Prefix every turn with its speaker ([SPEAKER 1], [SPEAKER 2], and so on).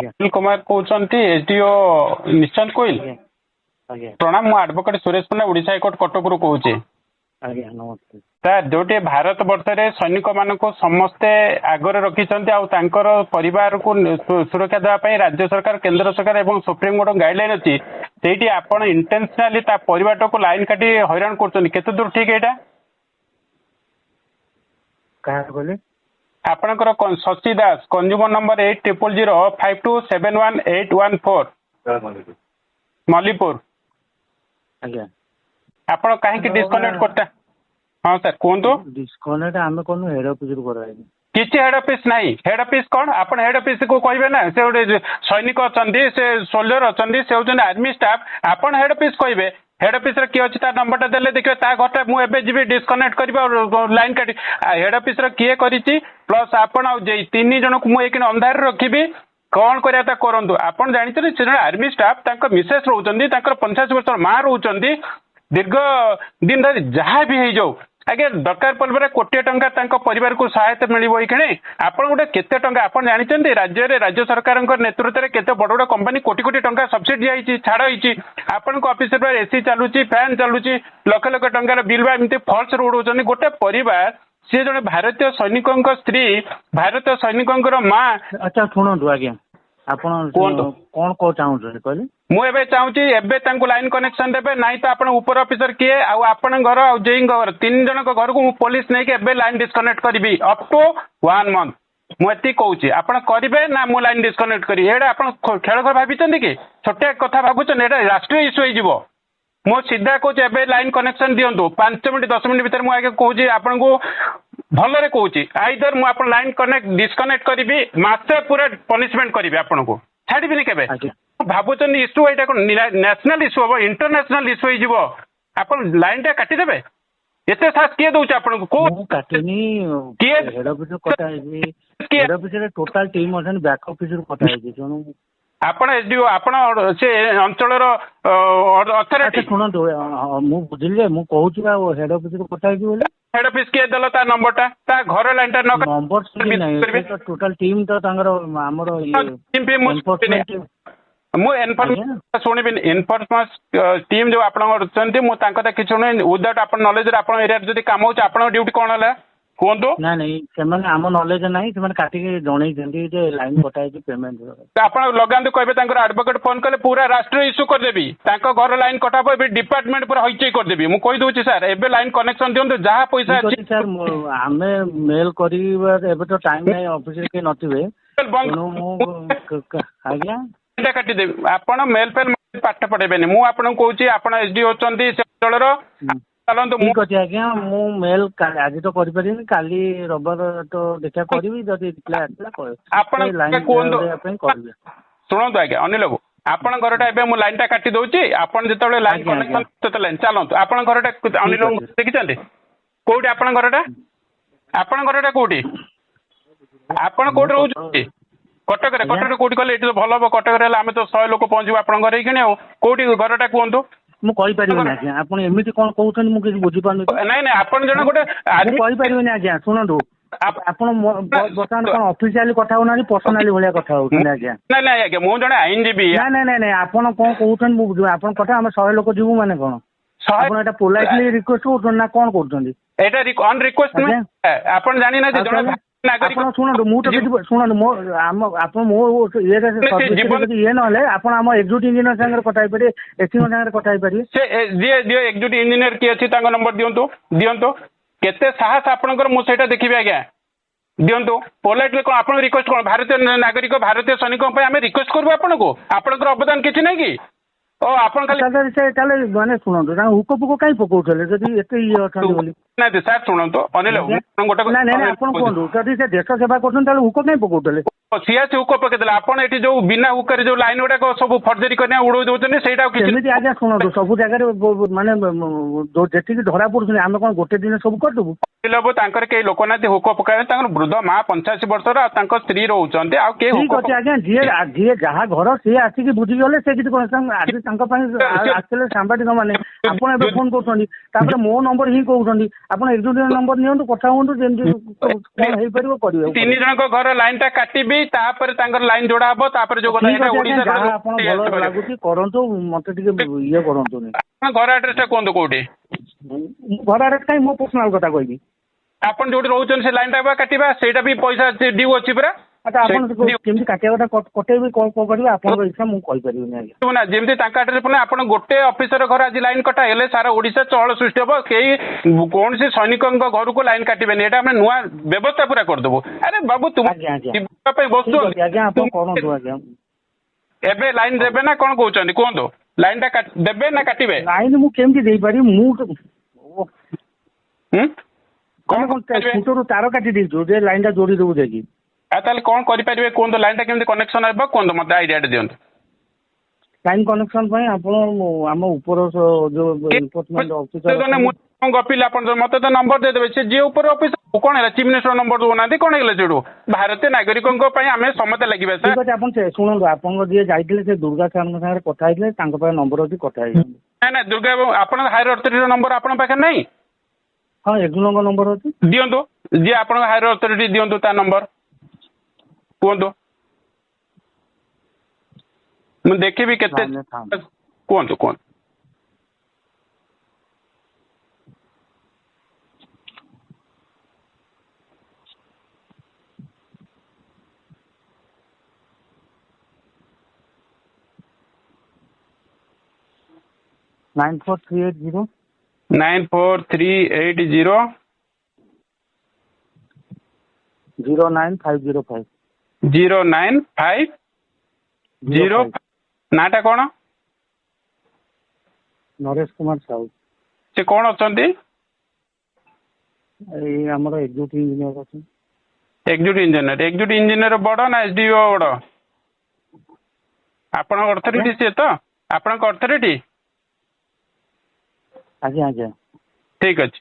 [SPEAKER 1] अनिल कुमार कहते SDO निश्चंत coil प्रणाम मु एडवोकेट सुरेश पण्डा ओडिशा हाईकोर्ट कटक रु कहूँ सर जो भारत वर्ष रे सैनिक मान समस्ते आगे रखी परिवार को सुरक्षा देवाई राज्य सरकार केंद्र सरकार और सुप्रीम कोर्ट गाइडलाइन अच्छी से आपण इंटेंशनली परिवार को लाइन काटी हैरान कर दूर ठीक है आपणकर शशि दास कंज्यूमर नंबर 800052718114 मल्लीपुर आपण कहीं डिस्कनेक्ट करता हाँ सर कहतु
[SPEAKER 2] डिस्कनेक्ट आम कौन हेड ऑफिस
[SPEAKER 1] किसी हेड ऑफिस नहीं हेड ऑफिस कौन आप हेड ऑफिस को कहे ना से गोटे सैनिक अच्छा से सोल्जर अच्छा से होती आर्मी स्टाफ आपन हेड ऑफिस कहे हेड ऑफिस किए अच्छी नंबर देले देखिए घर मुझे जी डिस्कनेक्ट कर लाइन काटी हेड ऑफिस किए कर प्लस आपन तीन जन को मुझे अंधार रखी कौन करा करूँ आप जानते से जन आर्मी स्टाफ मिसेस रोचे 85 वर्ष माँ रोचे दीर्घ दिन धरी जहाँ भी हो जाऊ आगे दरकार पड़े कोटे टंका परिवार को सहायता मिले ये आप गोटे केते टंका आप जानते राज्य सरकार नेतृत्व में केते बड़ बड़ कंपनी कोटी कोटी टंका सब्सिडी आई छाड़ होती आपण ऑफिस एसी चलुची फैन चलुची लक्ष लक्ष टंकार बिल एमती फल्स उड़ाऊँ गोटे परिवार सी जड़े भारतीय सैनिकों स्त्री भारतीय सैनिकों माँ
[SPEAKER 2] अच्छा शुणु आज्ञा आपण कौन को चाहूँ कहले
[SPEAKER 1] मुझे चाहूँ लाइन कनेक्शन देवे ना तो आप ऊपर ऑफिसर किए आपण घर जे घर तीन जन घर को पुलिस नहीं लाइन डिस्कनेक्ट करी अप टू 1 मंथ मुझे कहूँ आप करेंगे ना मु लाइन डिस्कनेक्ट करी आप खेल घर भाई कि छोटिया कथा भावुन राष्ट्रीय इश्यू हो मु सीधा कहूँ लाइन कनेक्शन दिंतु 5 मिनट 10 मिनट भर मुझे कहूँ आपन को भलरे कहूँ आईदर मुझे लाइन कनेक्ट डिस्कनेक्ट करी मासे पूरा पनिशमेंट करी आपन को छाड़बी केवे भावुन इश्यू यहाँ कौन नेशनल इश्यू हम इंटरनेशनल इश्यू हो आप लाइन टा काटिदेवे एत साहस किए दौर आपन को
[SPEAKER 2] हेड ऑफिस कटा टोटल टीम अच्छा बैक ऑफिस कटा
[SPEAKER 1] आपण एसडीओ आपण से अंचल अथॉरिटी
[SPEAKER 2] शुणु मु बुझिले मु कहूँ हेड ऑफिस कटा
[SPEAKER 1] हेड ऑफिस किए देल ता नंबर ता घर लाइन टा
[SPEAKER 2] नंबर टोटल टीम तो हमर
[SPEAKER 1] शुणबी इनफोर्समेंट टीम जो आप किसी विदाउट आप नॉलेज आप एरिया काम हो ड्यूटी कौन है कहतु
[SPEAKER 2] ना नहीं आम नॉलेज ना काटिके जन लाइन कटा पेमेंट
[SPEAKER 1] आप लगातु कहे एडवोकेट फोन कले पूरा राष्ट्रीय इश्यू करदेवी घर लाइन कटा डिपार्टमेंट पूरा हईचई करदेवी मुझे कहीदे सर एबे लाइन कनेक्शन दिंतु जहाँ पैसा
[SPEAKER 2] सर आम मेल कर तो टाइम नहीं ऑफिस के नथिबे आज्ञा
[SPEAKER 1] काटिदेवी आप मेल फेल पाठ पढ़ेबे मुझे आपको कहूँ आप एसडीओ अच्छा चलर चलते
[SPEAKER 2] ठीक अच्छे आज्ञा मु मेल आज तो करी काली रविवार तो देखा करी जदि
[SPEAKER 1] शुणु आज्ञा अनिल बाबू आपण घरटा मु लाइन टा काटी दौची आपण जो लाइन कनेक्शन लाइन चलतु आपण घरटा अनिल देखी कौटी आपण घरटा कौटी आपण कौटी रोच कटक कटक कौटी कले ये भल हम कटक आम तो 100 लोक पहुँचू आप घर ही कौटी घरटा कहतु
[SPEAKER 2] मुझे आज्ञा आप एमती कौन कहते मुझे बुझीपार
[SPEAKER 1] ना आप जन गोटे
[SPEAKER 2] कहीपर आज्ञा शुणु बर्तमान कौन ऑफिशियली कथा होना पर्सनाली भाया कथा होती आज्ञा
[SPEAKER 1] ना आज्ञा मुझे जन आईनजीवी
[SPEAKER 2] ना आप कौन कहते आप कथा आम 100 लोक जीवु माने कौन आप पोलाइटली रिक्वेस्ट कर ना कौन कर
[SPEAKER 1] ऑन रिक्वेस्ट आप जानी ना नागरिक
[SPEAKER 2] शुणु मुझे शुणु मो ये ना आप एक्जिक्यूटिव इंजीनियर सागर कथा पारे एसपी सागर कथा पारे
[SPEAKER 1] जी एक्जिक्यूटिव इंजीनियर किए अच्छी नंबर दिंतु दिंतु केते साहस आपंकर मुझे देखिए आज्ञा दिंतु पोलाइटली कौन आप रिक्वेस्ट कौन भारतीय नागरिक भारतीय सैनिकों आम रिक्वेस्ट करूँ आपको आपंकर अवदान किसी ना कि
[SPEAKER 2] माने शुणु हुक फुक कहीं पकाउले जदि एत ये अच्छा
[SPEAKER 1] सर शुणु अनिल गोटे
[SPEAKER 2] कहूँ से देश सेवा कर हुक कहीं पकाउले
[SPEAKER 1] सीआसी हुक पकईदे आपड़ ये जो बिना हुकर जो लाइन गुड़ाक सब फर्जरी कर उड़े दौरान से
[SPEAKER 2] आज्ञा शुणु सब जगह माने जी धरा पड़े आम कौन गोटे दिन सब करदेबू
[SPEAKER 1] कई लोक ना हुक पकाए वृद्ध माँ 85 वर्ष स्त्री रोचे
[SPEAKER 2] आज्ञा जी जहाँ घर सी आसिक बुझी गले से आज आसले सांबादिक मैंने आपड़ फोन कर मो नंबर ही कहते आप एक्जिक्यूटिव नंबर नि कथा हूँ जमी कौन हो पार कर
[SPEAKER 1] तीन जन घर लाइन टा काटी ତାପରେ ତାଙ୍କର ଲାଇନ ଯୋଡା ହବ ତାପରେ ଯୋଉ କଥା
[SPEAKER 2] ଠିକ
[SPEAKER 1] ଏଇଟା
[SPEAKER 2] ଅଛି ଆଜ୍ଞା,
[SPEAKER 1] ଓଡିଶା
[SPEAKER 2] ଯାହା ଆପଣ ଭଲ ଲାଗୁଛି କରନ୍ତୁ, ମତେ ଟିକେ ଇଏ କରନ୍ତୁନି।
[SPEAKER 1] ଘର ଆଡ୍ରେସ ଟା କୁହନ୍ତୁ କୋଉଠି?
[SPEAKER 2] ଘର ଆଡ୍ରେସ କାହିଁ ମୋ ପର୍ସନାଲ କଥା କହିବି?
[SPEAKER 1] ଆପଣ ଯୋଉଠି ରହୁଛନ୍ତି ସେ ଲାଇନ ଟା ବା କାଟିବା, ସେଇଟା ବି ପଇସା ଡ୍ୟୁ ଅଛି ପରା।
[SPEAKER 2] ଆଚ୍ଛା ଆପଣ କେମିତି କାଟିବା କଥା କଟେଇବି, କଣ କରିବେ ଆପଣଙ୍କ ଇଚ୍ଛା, ମୁଁ କହିପାରିବିନି ଆଜ୍ଞା।
[SPEAKER 1] ନା ଯେମିତି ତାଙ୍କ ଆଡ୍ରେସ ପୁଣି ଆପଣ ଗୋଟେ ଅଫିସର ଘର ଆଜି ଲାଇନ କଟା ହେଲେ ସାରା ଓଡିଶା ଚହଳ ସୃଷ୍ଟି ହବ, କେହି କୌଣସି ସୈନିକଙ୍କ ଘରକୁ ଲାଇନ କାଟିବେନି, ଏଇଟା ଆମେ ନୂଆ ବ୍ୟବସ୍ଥା ପୁରା କରିଦେବୁ। ଆରେ ବାବୁ ତୁମ
[SPEAKER 2] ଆଜ୍ଞା ଆଜ୍ଞା
[SPEAKER 1] ପାଇଁ ବସୁ
[SPEAKER 2] ଆଜ୍ଞା, ଆପଣ କରନ୍ତୁ ଆଜ୍ଞା।
[SPEAKER 1] ଏବେ ଲାଇନ ଦେବେ ନା କଣ କହୁଛନ୍ତି କୁହନ୍ତୁ? ଲାଇନ ଟା ଦେବେ ନା କାଟିବେ?
[SPEAKER 2] ଲାଇନ ମୁଁ କେମିତି ଦେଇପାରିବି? ମୁଁ
[SPEAKER 1] କଣ
[SPEAKER 2] ଛୁଟରୁ ତାର କାଟି ଦେଇଛୁ ଯେ ଲାଇନ ଟା ଯୋଡି ଦେବୁ ଯାଇକି।
[SPEAKER 1] ଆଉ ତାହେଲେ କଣ କରିପାରିବେ କୁହନ୍ତୁ? ଲାଇନ ଟା କେମିତି କନେକ୍ସନ ହେବ କୁହନ୍ତୁ, ମତେ ଆଇଡିଆ ଦିଅନ୍ତୁ।
[SPEAKER 2] ଲାଇନ କନେକ୍ସନ ପାଇଁ ଆପଣ ଆମ ଉପର ଯୋଉ ଏନଫୋର୍ସମେଣ୍ଟ ଅଫିସର
[SPEAKER 1] ମୁଁ ଗପିଲି ଆପଣ ମତେ ତ ନମ୍ବର ଦେଇଦେବେ, ସେ ଯିଏ ଉପର ଅଫିସର କଣ ହେଲା, ଚିଫ ମିନିଷ୍ଟର ନମ୍ବର ଦଉନାହାନ୍ତି କଣ ହେଇଗଲା? ସେଠୁ ଭାରତୀୟ ନାଗରିକଙ୍କ ପାଇଁ ଆମେ ସମସ୍ତେ ଲାଗିବା ସାର୍।
[SPEAKER 2] ଠିକ ଅଛି, ଆପଣ ଶୁଣନ୍ତୁ, ଆପଣଙ୍କ ଯିଏ ଯାଇଥିଲେ ସେ ଦୁର୍ଗା ସାର୍ଙ୍କ ସାଙ୍ଗରେ କଥା ହେଇଥିଲେ, ତାଙ୍କ ପାଖରେ ନମ୍ବର ଅଛି, କଥା ହେଇଯାନ୍ତୁ।
[SPEAKER 1] ନାଇଁ ନାଇଁ ଦୁର୍ଗା ବାବୁ ଆପଣଙ୍କ ହାୟର ଅଥରିଟିର ନମ୍ବର ଆପଣଙ୍କ ପାଖରେ ନାହିଁ?
[SPEAKER 2] ହଁ ଏଗୁଲଙ୍କ ନମ୍ବର ଅଛି।
[SPEAKER 1] ଦିଅନ୍ତୁ, ଯିଏ ଆପଣଙ୍କ ହାୟର ଅଥରିଟି ଦିଅନ୍ତୁ ତା ନମ୍ବର କୁହନ୍ତୁ, ମୁଁ ଦେଖିବି କେତେ। କୁହନ୍ତୁ କୁହନ୍ତୁ।
[SPEAKER 2] ନାଇନ୍ 9380 09505
[SPEAKER 1] 09505। ନାଁଟା କଣ?
[SPEAKER 2] ନରେଶ କୁମାର ସାହୁ।
[SPEAKER 1] ସେ କଣ ଅଛନ୍ତି?
[SPEAKER 2] ଏଇ ଆମର ଏକ୍ଜିକ୍ୟୁଟିଭ ଇଞ୍ଜିନିୟର ଅଛନ୍ତି।
[SPEAKER 1] ଏକ୍ଜିକ୍ୟୁଟିଭ ଇଞ୍ଜିନିୟର ବଡ ନା ଏସଡିଓ ବଡ? ଆପଣଙ୍କ ଅଥରିଟି ସିଏ ତ? ଆପଣଙ୍କ ଅଥରିଟି?
[SPEAKER 2] ଆଜ୍ଞା ଆଜ୍ଞା।
[SPEAKER 1] ଠିକ ଅଛି।